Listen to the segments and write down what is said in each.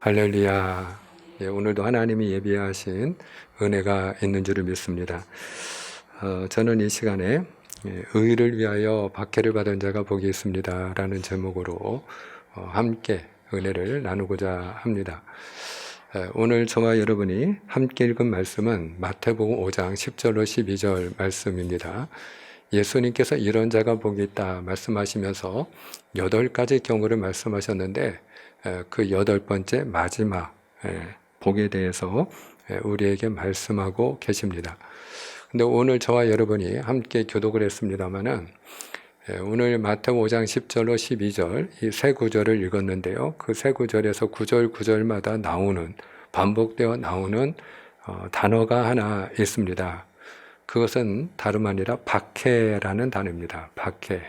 할렐루야. 예, 오늘도 하나님이 예비하신 은혜가 있는 줄을 믿습니다. 저는 이 시간에 의를 위하여 박해를 받은 자가 복이 있습니다 라는 제목으로 함께 은혜를 나누고자 합니다. 오늘 저와 여러분이 함께 읽은 말씀은 마태복음 5장 10절로 12절 말씀입니다. 예수님께서 이런 자가 복이 있다 말씀하시면서 8가지 경우를 말씀하셨는데 그 8번째 마지막 복에 대해서 우리에게 말씀하고 계십니다. 근데 오늘 저와 여러분이 함께 교독을 했습니다마는 오늘 마태복음 5장 10절로 12절 이 세 구절을 읽었는데요. 그 세 구절에서 구절마다 나오는 반복되어 나오는 단어가 하나 있습니다. 그것은 다름 아니라 박해라는 단어입니다. 박해.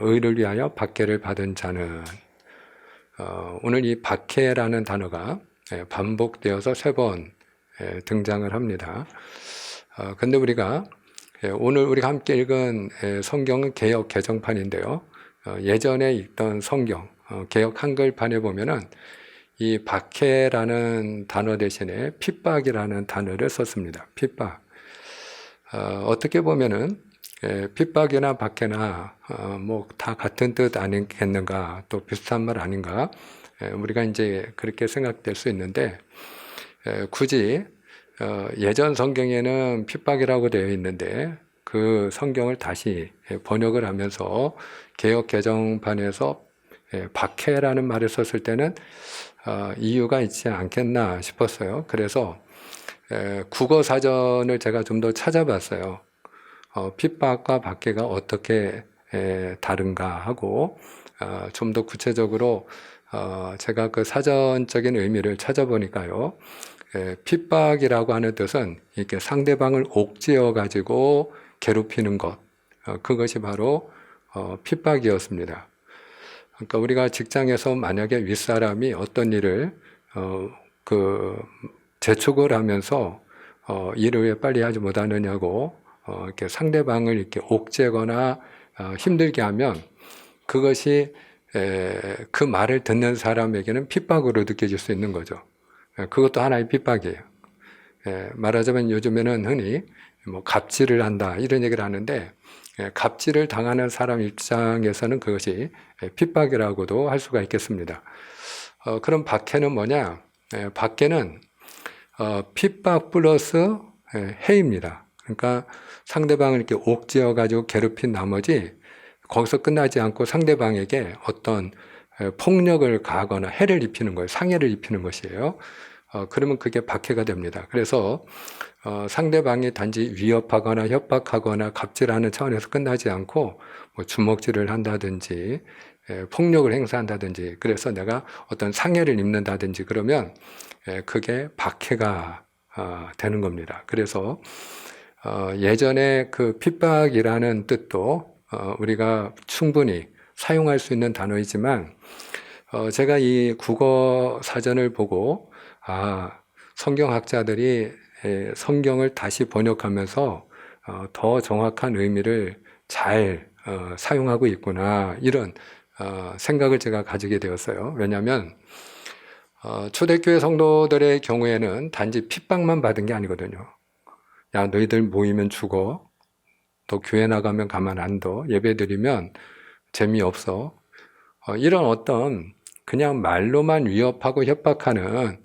의를 위하여 박해를 받은 자는 오늘 이 박해라는 단어가 반복되어서 3번 등장을 합니다. 근데 우리가 오늘 우리가 함께 읽은 성경은 개역 개정판인데요. 예전에 읽던 성경 개역 한글판에 보면은 이 박해라는 단어 대신에 핍박이라는 단어를 썼습니다. 핍박. 어떻게 보면은 핍박이나 박해나 뭐 다 같은 뜻 아니겠는가, 또 비슷한 말 아닌가, 우리가 이제 그렇게 생각될 수 있는데 굳이 예전 성경에는 핍박이라고 되어 있는데 그 성경을 다시 번역을 하면서 개역 개정판에서 박해라는 말을 썼을 때는 이유가 있지 않겠나 싶었어요. 그래서 국어 사전을 제가 좀 더 찾아봤어요. 핍박과 박해가 어떻게 다른가 하고 좀 더 구체적으로 제가 그 사전적인 의미를 찾아보니까요. 핍박이라고 하는 뜻은 이렇게 상대방을 옥죄어 가지고 괴롭히는 것, 그것이 바로 핍박이었습니다. 그러니까 우리가 직장에서 만약에 윗사람이 어떤 일을 재촉을 하면서 일을 왜 빨리 하지 못하느냐고 이렇게 상대방을 이렇게 옥죄거나 힘들게 하면 그것이 그 말을 듣는 사람에게는 핍박으로 느껴질 수 있는 거죠. 그것도 하나의 핍박이에요. 말하자면 요즘에는 흔히 뭐 갑질을 한다 이런 얘기를 하는데 갑질을 당하는 사람 입장에서는 그것이 핍박이라고도 할 수가 있겠습니다. 그럼 박해는 뭐냐? 박해는 핍박 플러스 해입니다. 그러니까 상대방을 이렇게 옥죄어 가지고 괴롭힌 나머지 거기서 끝나지 않고 상대방에게 어떤 폭력을 가하거나 해를 입히는 거예요. 상해를 입히는 것이에요. 그러면 그게 박해가 됩니다. 그래서 상대방이 단지 위협하거나 협박하거나 갑질하는 차원에서 끝나지 않고 뭐 주먹질을 한다든지 폭력을 행사한다든지 그래서 내가 어떤 상해를 입는다든지 그러면 그게 박해가 되는 겁니다. 그래서 예전에 그 핍박이라는 뜻도 우리가 충분히 사용할 수 있는 단어이지만 제가 이 국어 사전을 보고 성경학자들이 성경을 다시 번역하면서 더 정확한 의미를 잘 사용하고 있구나 이런 생각을 제가 가지게 되었어요. 왜냐하면 초대교회 성도들의 경우에는 단지 핍박만 받은 게 아니거든요. 야, 너희들 모이면 죽어. 또 교회 나가면 가만 안 둬. 예배 드리면 재미없어. 이런 어떤 그냥 말로만 위협하고 협박하는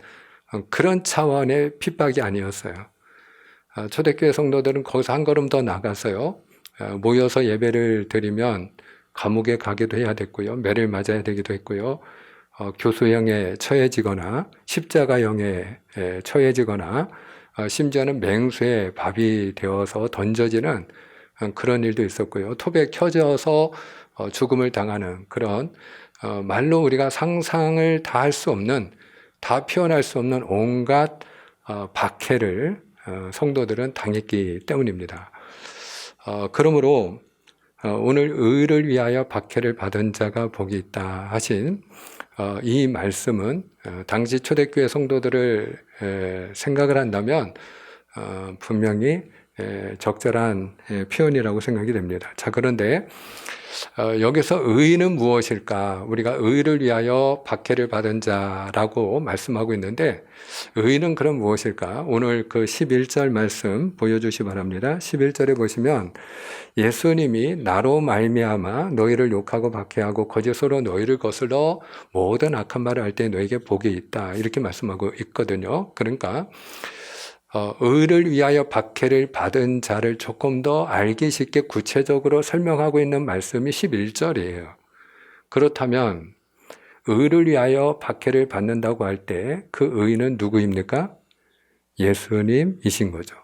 그런 차원의 핍박이 아니었어요. 초대교회 성도들은 거기서 한 걸음 더 나가서요. 모여서 예배를 드리면 감옥에 가기도 해야 됐고요. 매를 맞아야 되기도 했고요. 교수형에 처해지거나 십자가형에 처해지거나 심지어는 맹수의 밥이 되어서 던져지는 그런 일도 있었고요. 톱에 켜져서 죽음을 당하는 그런 말로 우리가 상상을 다 할 수 없는, 다 표현할 수 없는 온갖 박해를 성도들은 당했기 때문입니다. 그러므로 오늘 의를 위하여 박해를 받은 자가 복이 있다 하신 이 말씀은 당시 초대교회 성도들을 생각을 한다면 분명히 적절한 표현이라고 생각이 됩니다. 자, 그런데 여기서 의는 무엇일까? 우리가 의를 위하여 박해를 받은 자라고 말씀하고 있는데 의는 그럼 무엇일까? 오늘 그 11절 말씀 보여주시 바랍니다. 11절에 보시면 예수님이 나로 말미암아 너희를 욕하고 박해하고 거짓으로 너희를 거슬러 모든 악한 말을 할 때 너에게 복이 있다. 이렇게 말씀하고 있거든요. 그러니까 의를 위하여 박해를 받은 자를 조금 더 알기 쉽게 구체적으로 설명하고 있는 말씀이 11절이에요. 그렇다면 의를 위하여 박해를 받는다고 할 때 그 의는 누구입니까? 예수님이신 거죠.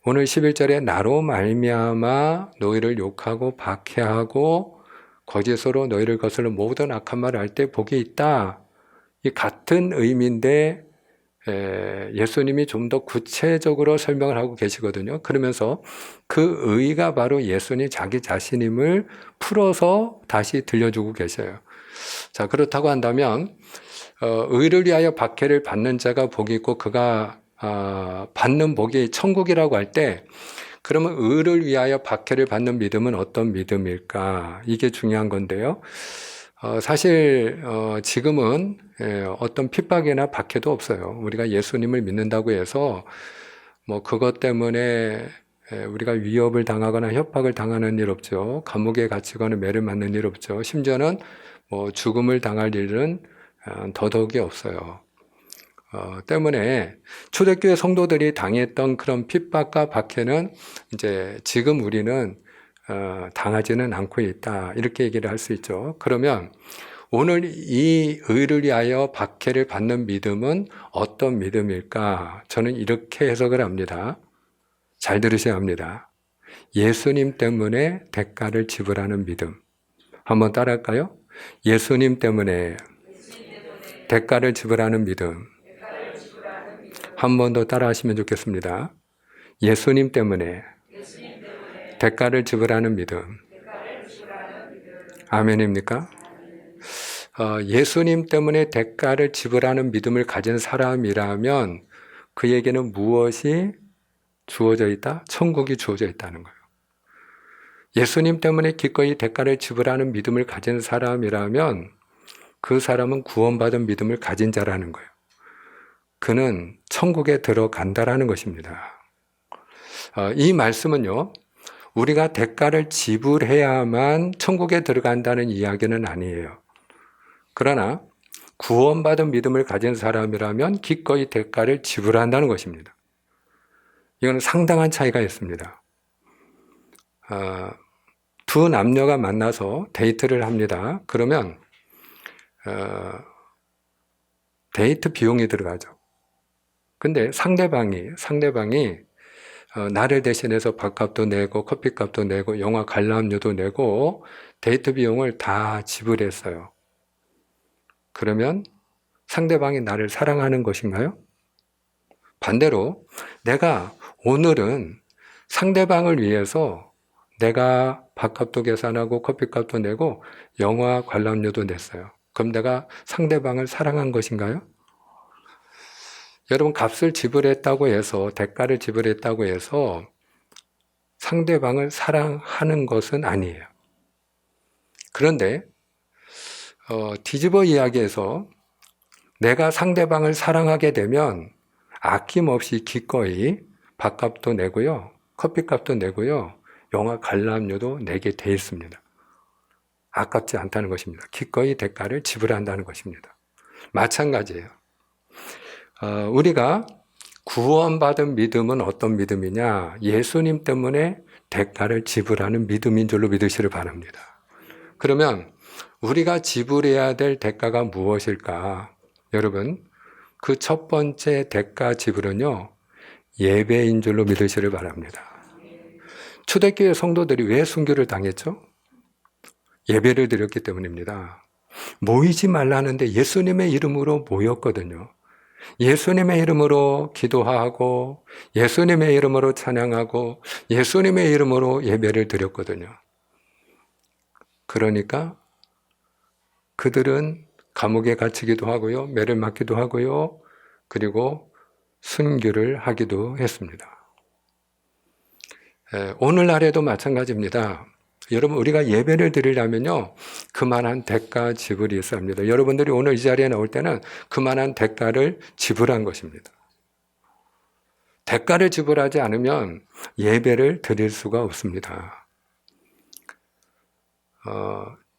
오늘 11절에 나로 말미암아 너희를 욕하고 박해하고 거짓으로 너희를 거슬러 모든 악한 말을 할 때 복이 있다. 이 같은 의미인데 예수님이 좀 더 구체적으로 설명을 하고 계시거든요. 그러면서 그 의가 바로 예수님 자기 자신임을 풀어서 다시 들려주고 계셔요. 자, 그렇다고 한다면 의를 위하여 박해를 받는 자가 복이 있고 그가 받는 복이 천국이라고 할 때 그러면 의를 위하여 박해를 받는 믿음은 어떤 믿음일까? 이게 중요한 건데요. 사실 지금은 어떤 핍박이나 박해도 없어요. 우리가 예수님을 믿는다고 해서 뭐 그것 때문에 우리가 위협을 당하거나 협박을 당하는 일 없죠. 감옥에 갇히거나 매를 맞는 일 없죠. 심지어는 뭐 죽음을 당할 일은 더더욱이 없어요. 때문에 초대교회 성도들이 당했던 그런 핍박과 박해는 이제 지금 우리는 당하지는 않고 있다. 이렇게 얘기를 할 수 있죠. 그러면 오늘 이 의를 위하여 박해를 받는 믿음은 어떤 믿음일까? 저는 이렇게 해석을 합니다. 잘 들으셔야 합니다. 예수님 때문에 대가를 지불하는 믿음. 한번 따라할까요? 예수님 때문에 대가를 지불하는 믿음. 한 번 더 따라 하시면 좋겠습니다. 예수님 때문에 대가를 지불하는 믿음. 아멘입니까? 예수님 때문에 대가를 지불하는 믿음을 가진 사람이라면 그에게는 무엇이 주어져 있다? 천국이 주어져 있다는 거예요. 예수님 때문에 기꺼이 대가를 지불하는 믿음을 가진 사람이라면 그 사람은 구원받은 믿음을 가진 자라는 거예요. 그는 천국에 들어간다라는 것입니다. 이 말씀은요, 우리가 대가를 지불해야만 천국에 들어간다는 이야기는 아니에요. 그러나 구원받은 믿음을 가진 사람이라면 기꺼이 대가를 지불한다는 것입니다. 이건 상당한 차이가 있습니다. 두 남녀가 만나서 데이트를 합니다. 그러면 데이트 비용이 들어가죠. 근데 상대방이 나를 대신해서 밥값도 내고 커피값도 내고 영화 관람료도 내고 데이트 비용을 다 지불했어요. 그러면 상대방이 나를 사랑하는 것인가요? 반대로 내가 오늘은 상대방을 위해서 내가 밥값도 계산하고 커피값도 내고 영화 관람료도 냈어요. 그럼 내가 상대방을 사랑한 것인가요? 여러분, 값을 지불했다고 해서, 대가를 지불했다고 해서 상대방을 사랑하는 것은 아니에요. 그런데 뒤집어 이야기해서 내가 상대방을 사랑하게 되면 아낌없이 기꺼이 밥값도 내고요, 커피값도 내고요, 영화 관람료도 내게 돼 있습니다. 아깝지 않다는 것입니다. 기꺼이 대가를 지불한다는 것입니다. 마찬가지예요. 우리가 구원받은 믿음은 어떤 믿음이냐? 예수님 때문에 대가를 지불하는 믿음인 줄로 믿으시길 바랍니다. 그러면 우리가 지불해야 될 대가가 무엇일까? 여러분, 그 첫 번째 대가 지불은요, 예배인 줄로 믿으시길 바랍니다. 초대교회 성도들이 왜 순교를 당했죠? 예배를 드렸기 때문입니다. 모이지 말라는데 예수님의 이름으로 모였거든요. 예수님의 이름으로 기도하고 예수님의 이름으로 찬양하고 예수님의 이름으로 예배를 드렸거든요. 그러니까 그들은 감옥에 갇히기도 하고요, 매를 맞기도 하고요, 그리고 순교를 하기도 했습니다. 오늘날에도 마찬가지입니다. 여러분, 우리가 예배를 드리려면요, 그만한 대가 지불이 있어야 합니다. 여러분들이 오늘 이 자리에 나올 때는 그만한 대가를 지불한 것입니다. 대가를 지불하지 않으면 예배를 드릴 수가 없습니다.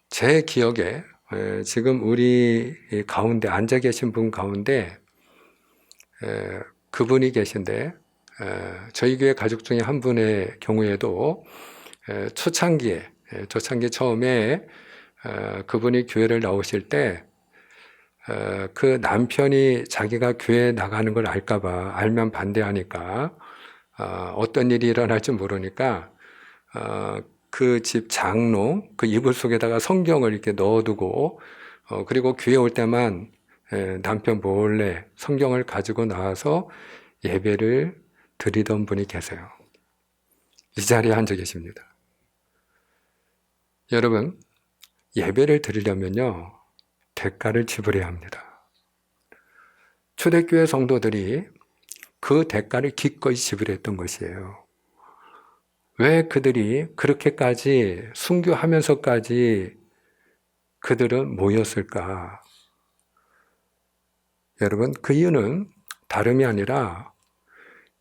제 기억에 지금 우리 가운데 앉아 계신 분 가운데 그분이 계신데, 저희 교회 가족 중에 한 분의 경우에도 초창기 처음에 그분이 교회를 나오실 때 그 남편이 자기가 교회에 나가는 걸 알까봐, 알면 반대하니까 어떤 일이 일어날지 모르니까 그 집 장롱, 그 이불 속에다가 성경을 이렇게 넣어두고 그리고 교회 올 때만 남편 몰래 성경을 가지고 나와서 예배를 드리던 분이 계세요. 이 자리에 앉아 계십니다. 여러분, 예배를 드리려면요, 대가를 지불해야 합니다. 초대교회 성도들이 그 대가를 기꺼이 지불했던 것이에요. 왜 그들이 그렇게까지 순교하면서까지 그들은 모였을까? 여러분, 그 이유는 다름이 아니라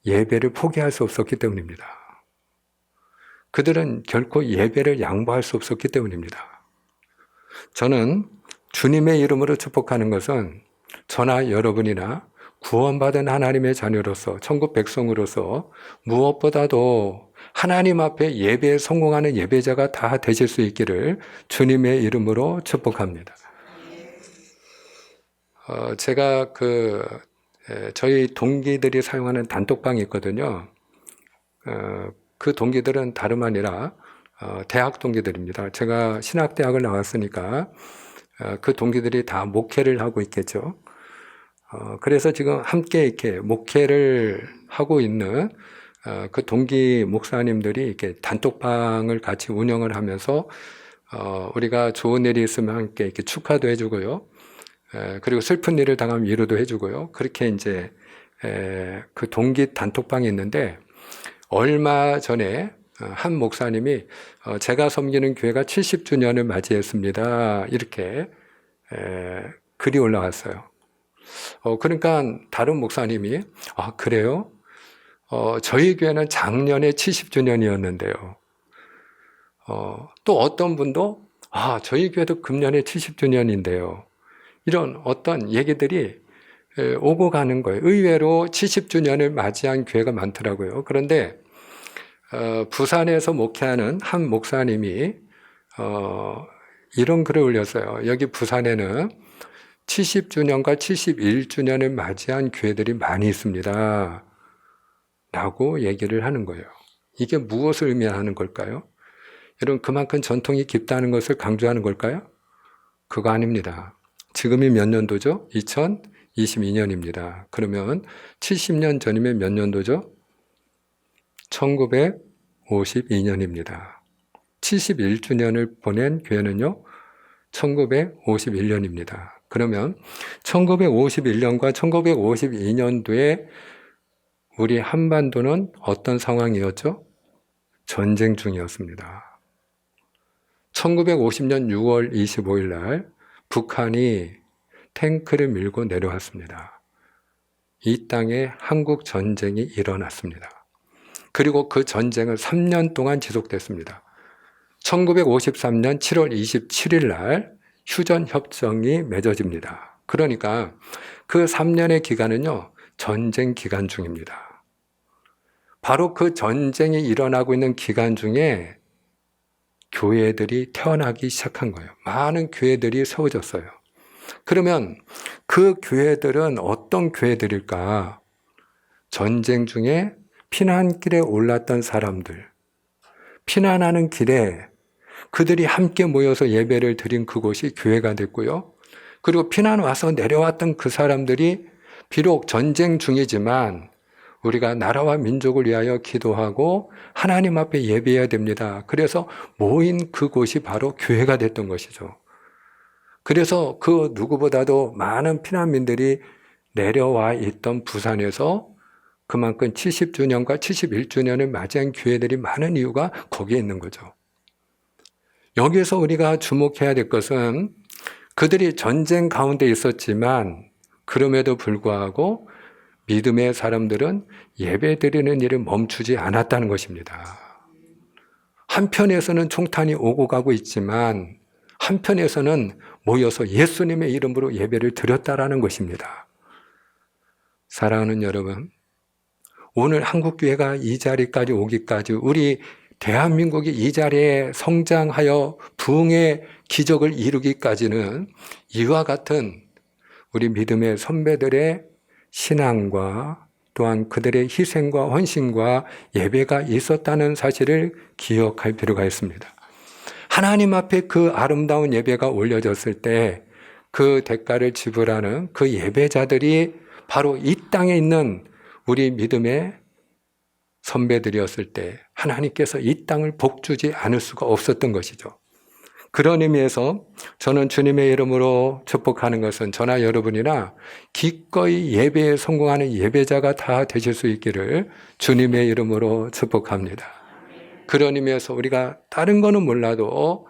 예배를 포기할 수 없었기 때문입니다. 그들은 결코 예배를 양보할 수 없었기 때문입니다. 저는 주님의 이름으로 축복하는 것은 저나 여러분이나 구원받은 하나님의 자녀로서, 천국 백성으로서 무엇보다도 하나님 앞에 예배에 성공하는 예배자가 다 되실 수 있기를 주님의 이름으로 축복합니다. 제가 저희 동기들이 사용하는 단톡방이 있거든요. 그 동기들은 다름 아니라 대학 동기들입니다. 제가 신학대학을 나왔으니까 그 동기들이 다 목회를 하고 있겠죠. 그래서 지금 함께 이렇게 목회를 하고 있는 그 동기 목사님들이 이렇게 단톡방을 같이 운영을 하면서 우리가 좋은 일이 있으면 함께 이렇게 축하도 해주고요. 그리고 슬픈 일을 당하면 위로도 해주고요. 그렇게 이제 그 동기 단톡방이 있는데, 얼마 전에 한 목사님이 제가 섬기는 교회가 70주년을 맞이했습니다. 이렇게 글이 올라왔어요. 그러니까 다른 목사님이 그래요? 저희 교회는 작년에 70주년이었는데요. 또 어떤 분도 저희 교회도 금년에 70주년인데요. 이런 어떤 얘기들이 오고 가는 거예요. 의외로 70주년을 맞이한 교회가 많더라고요. 그런데 부산에서 목회하는 한 목사님이 이런 글을 올렸어요. 여기 부산에는 70주년과 71주년을 맞이한 교회들이 많이 있습니다. 라고 얘기를 하는 거예요. 이게 무엇을 의미하는 걸까요? 여러분, 그만큼 전통이 깊다는 것을 강조하는 걸까요? 그거 아닙니다. 지금이 몇 년도죠? 2022년입니다. 그러면 70년 전이면 몇 년도죠? 1952년입니다. 71주년을 보낸 교회는요, 1951년입니다. 그러면 1951년과 1952년도에 우리 한반도는 어떤 상황이었죠? 전쟁 중이었습니다. 1950년 6월 25일 날 북한이 탱크를 밀고 내려왔습니다. 이 땅에 한국 전쟁이 일어났습니다. 그리고 그 전쟁은 3년 동안 지속됐습니다. 1953년 7월 27일 날 휴전협정이 맺어집니다. 그러니까 그 3년의 기간은요, 전쟁 기간 중입니다. 바로 그 전쟁이 일어나고 있는 기간 중에 교회들이 태어나기 시작한 거예요. 많은 교회들이 세워졌어요. 그러면 그 교회들은 어떤 교회들일까? 전쟁 중에 피난길에 올랐던 사람들, 피난하는 길에 그들이 함께 모여서 예배를 드린 그곳이 교회가 됐고요. 그리고 피난 와서 내려왔던 그 사람들이 비록 전쟁 중이지만 우리가 나라와 민족을 위하여 기도하고 하나님 앞에 예배해야 됩니다. 그래서 모인 그곳이 바로 교회가 됐던 것이죠. 그래서 그 누구보다도 많은 피난민들이 내려와 있던 부산에서 그만큼 70주년과 71주년을 맞이한 교회들이 많은 이유가 거기에 있는 거죠. 여기에서 우리가 주목해야 될 것은 그들이 전쟁 가운데 있었지만 그럼에도 불구하고 믿음의 사람들은 예배드리는 일을 멈추지 않았다는 것입니다. 한편에서는 총탄이 오고 가고 있지만 한편에서는 모여서 예수님의 이름으로 예배를 드렸다라는 것입니다. 사랑하는 여러분, 오늘 한국교회가 이 자리까지 오기까지 우리 대한민국이 이 자리에 성장하여 부흥의 기적을 이루기까지는 이와 같은 우리 믿음의 선배들의 신앙과 또한 그들의 희생과 헌신과 예배가 있었다는 사실을 기억할 필요가 있습니다. 하나님 앞에 그 아름다운 예배가 올려졌을 때 그 대가를 지불하는 그 예배자들이 바로 이 땅에 있는 우리 믿음의 선배들이었을 때 하나님께서 이 땅을 복주지 않을 수가 없었던 것이죠. 그런 의미에서 저는 주님의 이름으로 축복하는 것은 저나 여러분이나 기꺼이 예배에 성공하는 예배자가 다 되실 수 있기를 주님의 이름으로 축복합니다. 그런 의미에서 우리가 다른 거는 몰라도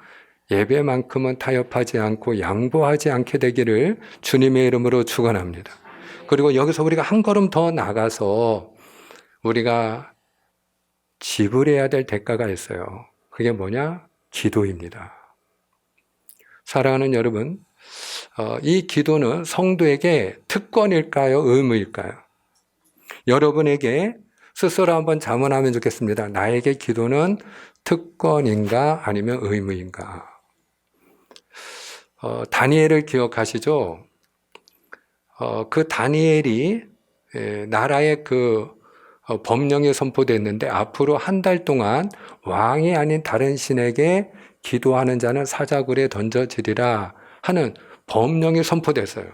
예배만큼은 타협하지 않고 양보하지 않게 되기를 주님의 이름으로 축원합니다. 그리고 여기서 우리가 한 걸음 더 나가서 우리가 지불해야 될 대가가 있어요. 그게 뭐냐? 기도입니다. 사랑하는 여러분, 이 기도는 성도에게 특권일까요? 의무일까요? 여러분에게 스스로 한번 자문하면 좋겠습니다. 나에게 기도는 특권인가 아니면 의무인가? 다니엘을 기억하시죠? 그 다니엘이 나라의 그 법령이 선포됐는데 앞으로 한 달 동안 왕이 아닌 다른 신에게 기도하는 자는 사자굴에 던져지리라 하는 법령이 선포됐어요.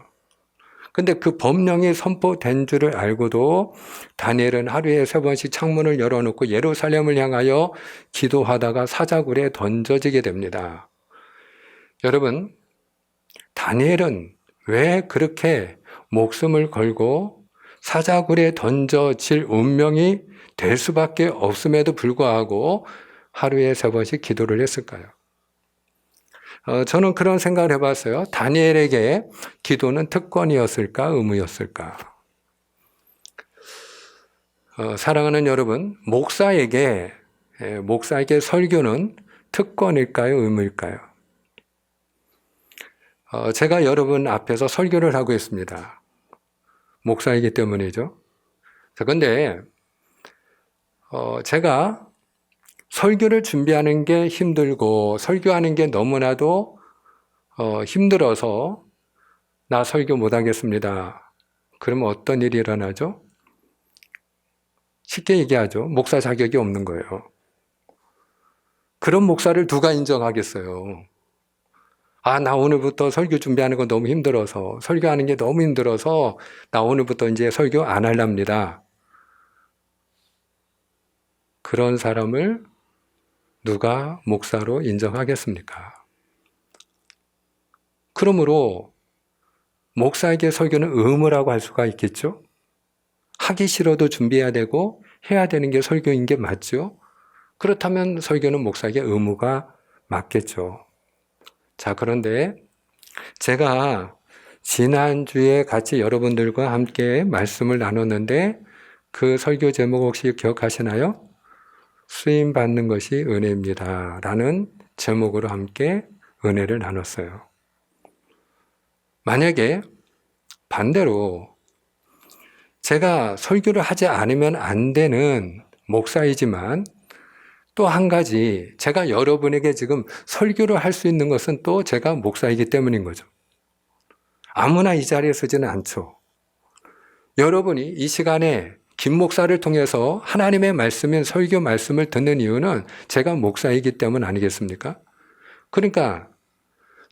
근데 그 법령이 선포된 줄을 알고도 다니엘은 하루에 3번씩 창문을 열어놓고 예루살렘을 향하여 기도하다가 사자굴에 던져지게 됩니다. 여러분, 다니엘은 왜 그렇게 목숨을 걸고 사자굴에 던져질 운명이 될 수밖에 없음에도 불구하고 하루에 3번씩 기도를 했을까요? 저는 그런 생각을 해봤어요. 다니엘에게 기도는 특권이었을까, 의무였을까? 사랑하는 여러분, 목사에게 설교는 특권일까요, 의무일까요? 제가 여러분 앞에서 설교를 하고 있습니다. 목사이기 때문이죠. 그런데 제가 설교를 준비하는 게 힘들고 설교하는 게 너무나도 힘들어서 나 설교 못하겠습니다. 그러면 어떤 일이 일어나죠? 쉽게 얘기하죠. 목사 자격이 없는 거예요. 그런 목사를 누가 인정하겠어요? 나 오늘부터 설교 준비하는 거 너무 힘들어서 설교하는 게 너무 힘들어서 나 오늘부터 이제 설교 안 할랍니다. 그런 사람을 누가 목사로 인정하겠습니까? 그러므로 목사에게 설교는 의무라고 할 수가 있겠죠? 하기 싫어도 준비해야 되고 해야 되는 게 설교인 게 맞죠? 그렇다면 설교는 목사에게 의무가 맞겠죠. 자, 그런데 제가 지난주에 같이 여러분들과 함께 말씀을 나눴는데 그 설교 제목 혹시 기억하시나요? 쓰임 받는 것이 은혜입니다. 라는 제목으로 함께 은혜를 나눴어요. 만약에 반대로 제가 설교를 하지 않으면 안 되는 목사이지만 또 한 가지 제가 여러분에게 지금 설교를 할 수 있는 것은 또 제가 목사이기 때문인 거죠. 아무나 이 자리에 서지는 않죠. 여러분이 이 시간에 김 목사를 통해서 하나님의 말씀인 설교 말씀을 듣는 이유는 제가 목사이기 때문 아니겠습니까? 그러니까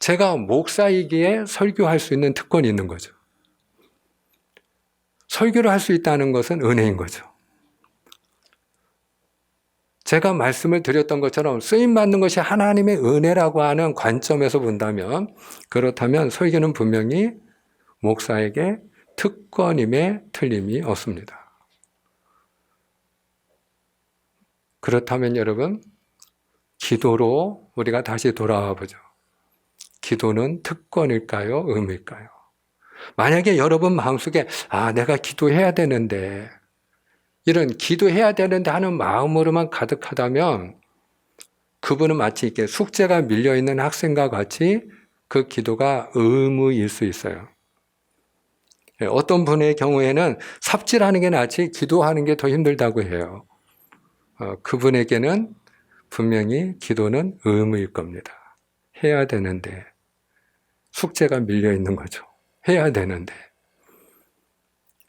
제가 목사이기에 설교할 수 있는 특권이 있는 거죠. 설교를 할 수 있다는 것은 은혜인 거죠. 제가 말씀을 드렸던 것처럼 쓰임받는 것이 하나님의 은혜라고 하는 관점에서 본다면 그렇다면 설교는 분명히 목사에게 특권임에 틀림이 없습니다. 그렇다면 여러분, 기도로 우리가 다시 돌아와 보죠. 기도는 특권일까요? 의무일까요? 만약에 여러분 마음속에 내가 기도해야 되는데, 이런 기도해야 되는데 하는 마음으로만 가득하다면 그분은 마치 이렇게 숙제가 밀려있는 학생과 같이 그 기도가 의무일 수 있어요. 어떤 분의 경우에는 삽질하는 게 낫지 기도하는 게 더 힘들다고 해요. 그분에게는 분명히 기도는 의무일 겁니다. 해야 되는데 숙제가 밀려 있는 거죠. 해야 되는데.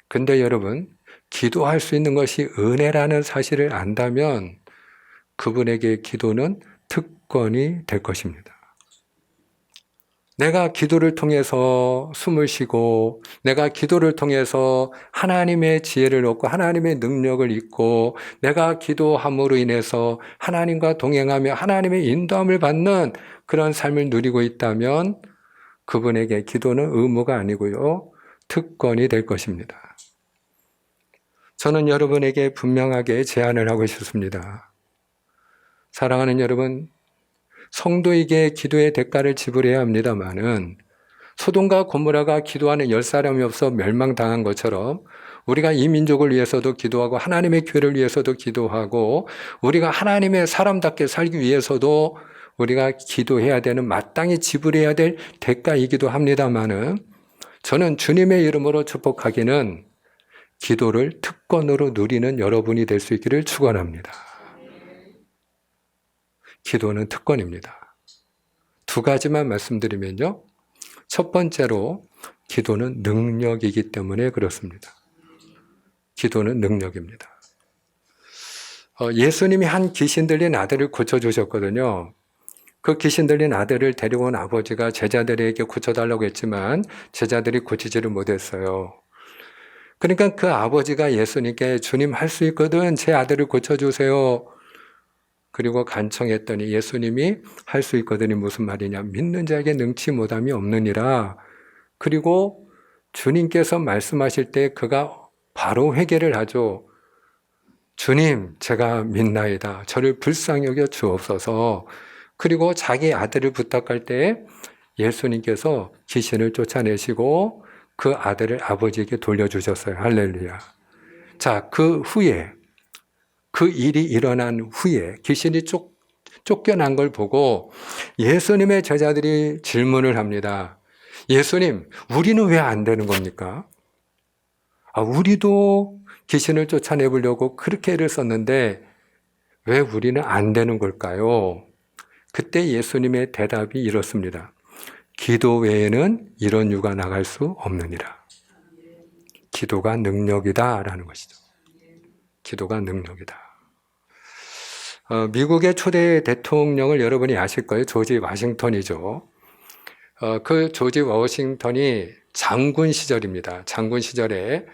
근데 여러분, 기도할 수 있는 것이 은혜라는 사실을 안다면 그분에게 기도는 특권이 될 것입니다. 내가 기도를 통해서 숨을 쉬고, 내가 기도를 통해서 하나님의 지혜를 얻고 하나님의 능력을 잊고, 내가 기도함으로 인해서 하나님과 동행하며 하나님의 인도함을 받는 그런 삶을 누리고 있다면 그분에게 기도는 의무가 아니고요, 특권이 될 것입니다. 저는 여러분에게 분명하게 제안을 하고 싶습니다. 사랑하는 여러분, 성도에게 기도의 대가를 지불해야 합니다마는 소돔과 고모라가 기도하는 10사람이 없어 멸망당한 것처럼 우리가 이 민족을 위해서도 기도하고 하나님의 교회를 위해서도 기도하고 우리가 하나님의 사람답게 살기 위해서도 우리가 기도해야 되는, 마땅히 지불해야 될 대가이기도 합니다마는 저는 주님의 이름으로 축복하기는 기도를 특권으로 누리는 여러분이 될 수 있기를 축원합니다. 기도는 특권입니다. 두 가지만 말씀드리면요. 첫 번째로 기도는 능력이기 때문에 그렇습니다. 기도는 능력입니다. 예수님이 한 귀신 들린 아들을 고쳐주셨거든요. 그 귀신 들린 아들을 데려온 아버지가 제자들에게 고쳐달라고 했지만 제자들이 고치지를 못했어요. 그러니까 그 아버지가 예수님께 주님 할 수 있거든, 제 아들을 고쳐주세요. 그리고 간청했더니 예수님이 할 수 있거든이 무슨 말이냐, 믿는 자에게 능치 못함이 없느니라. 그리고 주님께서 말씀하실 때 그가 바로 회개를 하죠. 주님, 제가 믿나이다. 저를 불쌍히 여겨 주옵소서. 그리고 자기 아들을 부탁할 때 예수님께서 귀신을 쫓아내시고 그 아들을 아버지에게 돌려주셨어요. 할렐루야. 자, 그 후에, 그 일이 일어난 후에 귀신이 쫓겨난 걸 보고 예수님의 제자들이 질문을 합니다. 예수님, 우리는 왜 안 되는 겁니까? 우리도 귀신을 쫓아내보려고 그렇게 애를 썼는데 왜 우리는 안 되는 걸까요? 그때 예수님의 대답이 이렇습니다. 기도 외에는 이런 유가 나갈 수 없느니라. 기도가 능력이다라는 것이죠. 기도가 능력이다. 미국의 초대 대통령을 여러분이 아실 거예요. 조지 워싱턴이죠. 그 조지 워싱턴이 장군 시절입니다. 장군 시절에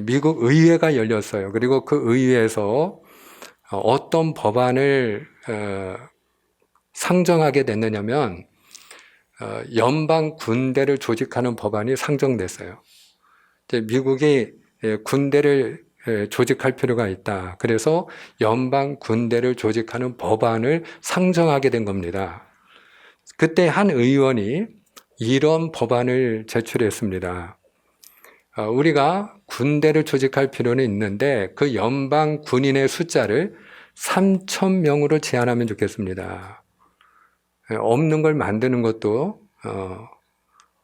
미국 의회가 열렸어요. 그리고 그 의회에서 어떤 법안을 상정하게 됐느냐면 연방 군대를 조직하는 법안이 상정됐어요. 미국이 군대를 조직할 필요가 있다. 그래서 연방 군대를 조직하는 법안을 상정하게 된 겁니다. 그때 한 의원이 이런 법안을 제출했습니다. 우리가 군대를 조직할 필요는 있는데 그 연방 군인의 숫자를 3,000명으로 제한하면 좋겠습니다. 없는 걸 만드는 것도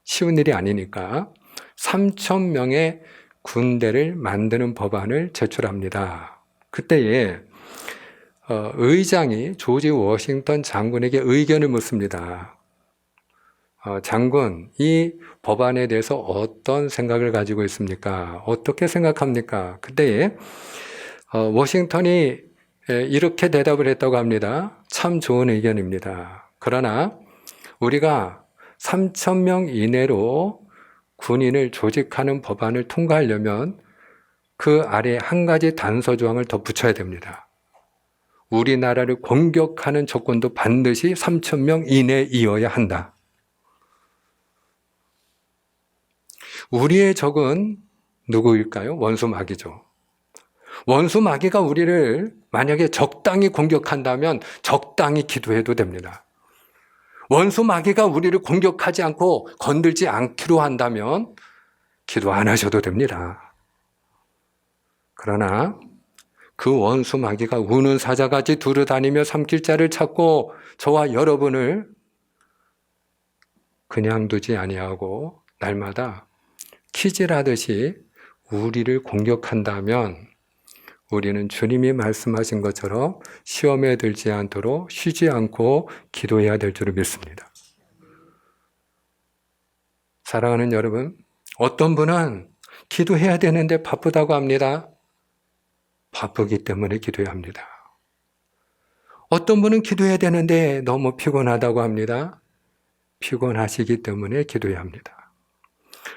쉬운 일이 아니니까 3,000명의 군대를 만드는 법안을 제출합니다. 그때에 의장이 조지 워싱턴 장군에게 의견을 묻습니다. 장군, 이 법안에 대해서 어떤 생각을 가지고 있습니까? 어떻게 생각합니까? 그때에 워싱턴이 이렇게 대답을 했다고 합니다. 참 좋은 의견입니다. 그러나 우리가 3,000명 이내로 군인을 조직하는 법안을 통과하려면 그 아래에 한 가지 단서 조항을 더 붙여야 됩니다. 우리나라를 공격하는 조건도 반드시 3,000명 이내이어야 한다. 우리의 적은 누구일까요? 원수 마귀죠. 원수 마귀가 우리를 만약에 적당히 공격한다면 적당히 기도해도 됩니다. 원수 마귀가 우리를 공격하지 않고 건들지 않기로 한다면 기도 안 하셔도 됩니다. 그러나 그 원수 마귀가 우는 사자같이 두루다니며 삼킬 자를 찾고 저와 여러분을 그냥 두지 아니하고 날마다 키질하듯이 우리를 공격한다면 우리는 주님이 말씀하신 것처럼 시험에 들지 않도록 쉬지 않고 기도해야 될 줄을 믿습니다. 사랑하는 여러분, 어떤 분은 기도해야 되는데 바쁘다고 합니다. 바쁘기 때문에 기도해야 합니다. 어떤 분은 기도해야 되는데 너무 피곤하다고 합니다. 피곤하시기 때문에 기도해야 합니다.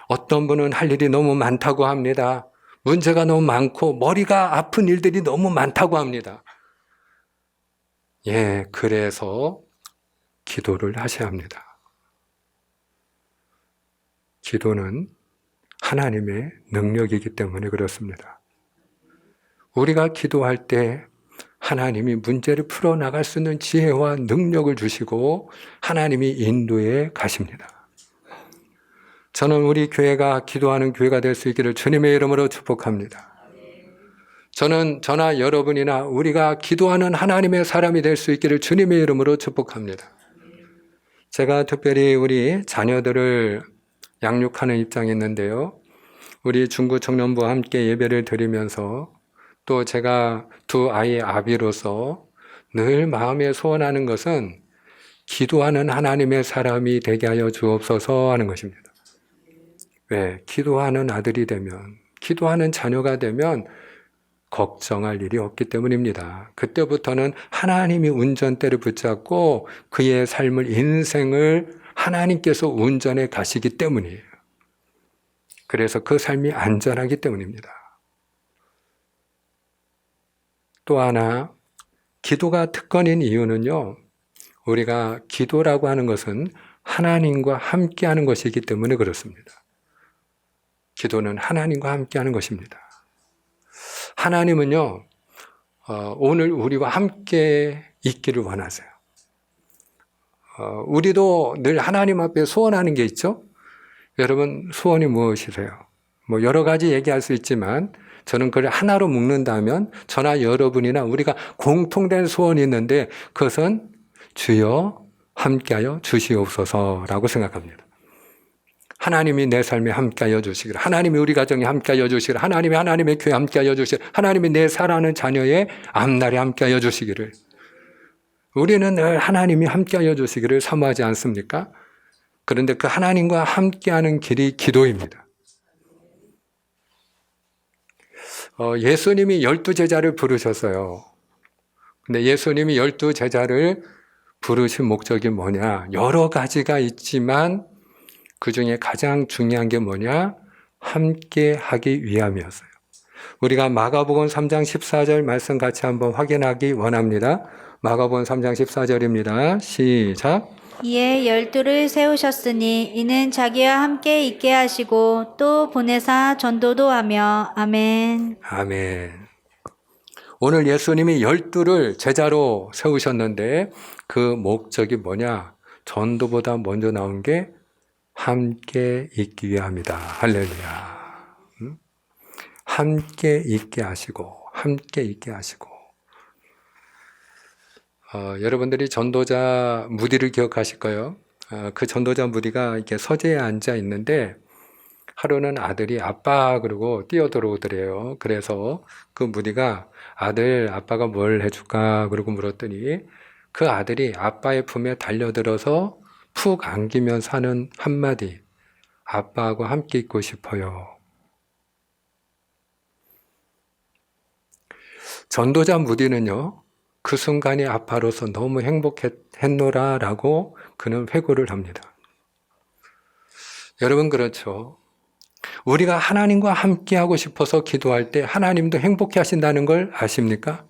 어떤 분은 할 일이 너무 많다고 합니다. 문제가 너무 많고 머리가 아픈 일들이 너무 많다고 합니다. 그래서 기도를 하셔야 합니다. 기도는 하나님의 능력이기 때문에 그렇습니다. 우리가 기도할 때 하나님이 문제를 풀어나갈 수 있는 지혜와 능력을 주시고 하나님이 인도해 가십니다. 저는 우리 교회가 기도하는 교회가 될 수 있기를 주님의 이름으로 축복합니다. 저는 저나 여러분이나 우리가 기도하는 하나님의 사람이 될 수 있기를 주님의 이름으로 축복합니다. 제가 특별히 우리 자녀들을 양육하는 입장에 있는데요. 우리 중구 청년부와 함께 예배를 드리면서 또 제가 두 아이의 아비로서 늘 마음에 소원하는 것은 기도하는 하나님의 사람이 되게 하여 주옵소서 하는 것입니다. 왜? 기도하는 아들이 되면, 기도하는 자녀가 되면 걱정할 일이 없기 때문입니다. 그때부터는 하나님이 운전대를 붙잡고 그의 삶을, 인생을 하나님께서 운전해 가시기 때문이에요. 그래서 그 삶이 안전하기 때문입니다. 또 하나, 기도가 특권인 이유는요, 우리가 기도라고 하는 것은 하나님과 함께 하는 것이기 때문에 그렇습니다. 기도는 하나님과 함께 하는 것입니다. 하나님은요, 오늘 우리와 함께 있기를 원하세요. 우리도 늘 하나님 앞에 소원하는 게 있죠? 여러분, 소원이 무엇이세요? 여러 가지 얘기할 수 있지만, 저는 그걸 하나로 묶는다면, 저나 여러분이나 우리가 공통된 소원이 있는데, 그것은 주여 함께하여 주시옵소서라고 생각합니다. 하나님이 내 삶에 함께하여 주시기를, 하나님이 우리 가정에 함께하여 주시기를, 하나님이 하나님의 교회에 함께하여 주시기를, 하나님이 내 사랑하는 자녀의 앞날에 함께하여 주시기를, 우리는 늘 하나님이 함께하여 주시기를 사모하지 않습니까? 그런데 그 하나님과 함께하는 길이 기도입니다. 예수님이 12제자를 부르셨어요. 근데 예수님이 12제자를 부르신 목적이 뭐냐? 여러 가지가 있지만 그 중에 가장 중요한 게 뭐냐? 함께 하기 위함이었어요. 우리가 마가복음 3장 14절 말씀 같이 한번 확인하기 원합니다. 마가복음 3장 14절입니다. 시작. 이에 12를 세우셨으니 이는 자기와 함께 있게 하시고 또 보내사 전도도 하며. 아멘. 아멘. 오늘 예수님이 12를 제자로 세우셨는데 그 목적이 뭐냐? 전도보다 먼저 나온 게 함께 있기 위함이다. 할렐루야. 함께 있게 하시고, 함께 있게 하시고. 여러분들이 전도자 무디를 기억하실 거예요. 그 전도자 무디가 이렇게 서재에 앉아 있는데 하루는 아들이 아빠 그러고 뛰어들어오더래요. 그래서 그 무디가 아들, 아빠가 뭘 해줄까? 그러고 물었더니 그 아들이 아빠의 품에 달려들어서 푹 안기면서 하는 한마디, 아빠하고 함께 있고 싶어요. 전도자 무디는요, 그 순간이 아빠로서 너무 행복했노라라고 그는 회고를 합니다. 여러분 그렇죠? 우리가 하나님과 함께 하고 싶어서 기도할 때 하나님도 행복해 하신다는 걸 아십니까?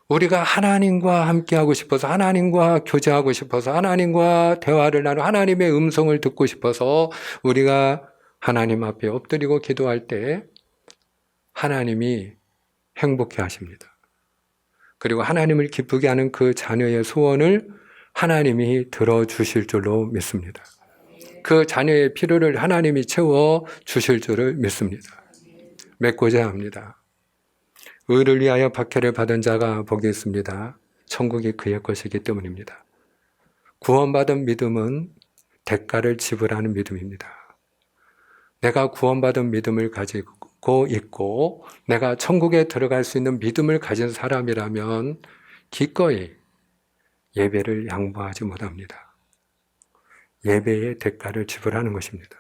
우리가 하나님과 함께 하고 싶어서, 하나님과 교제하고 싶어서, 하나님과 대화를 나누고 하나님의 음성을 듣고 싶어서 우리가 하나님 앞에 엎드리고 기도할 때 하나님이 행복해 하십니다. 그리고 하나님을 기쁘게 하는 그 자녀의 소원을 하나님이 들어주실 줄로 믿습니다. 그 자녀의 필요를 하나님이 채워 주실 줄을 믿습니다. 맺고자 합니다. 의를 위하여 박해를 받은 자가 복이 있습니다. 천국이 그의 것이기 때문입니다. 구원받은 믿음은 대가를 지불하는 믿음입니다. 내가 구원받은 믿음을 가지고 있고 내가 천국에 들어갈 수 있는 믿음을 가진 사람이라면 기꺼이 예배를 양보하지 못합니다. 예배의 대가를 지불하는 것입니다.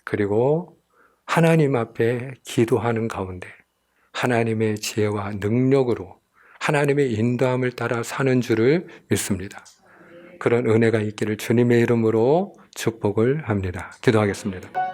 그리고 하나님 앞에 기도하는 가운데 하나님의 지혜와 능력으로 하나님의 인도함을 따라 사는 줄을 믿습니다. 그런 은혜가 있기를 주님의 이름으로 축복을 합니다. 기도하겠습니다.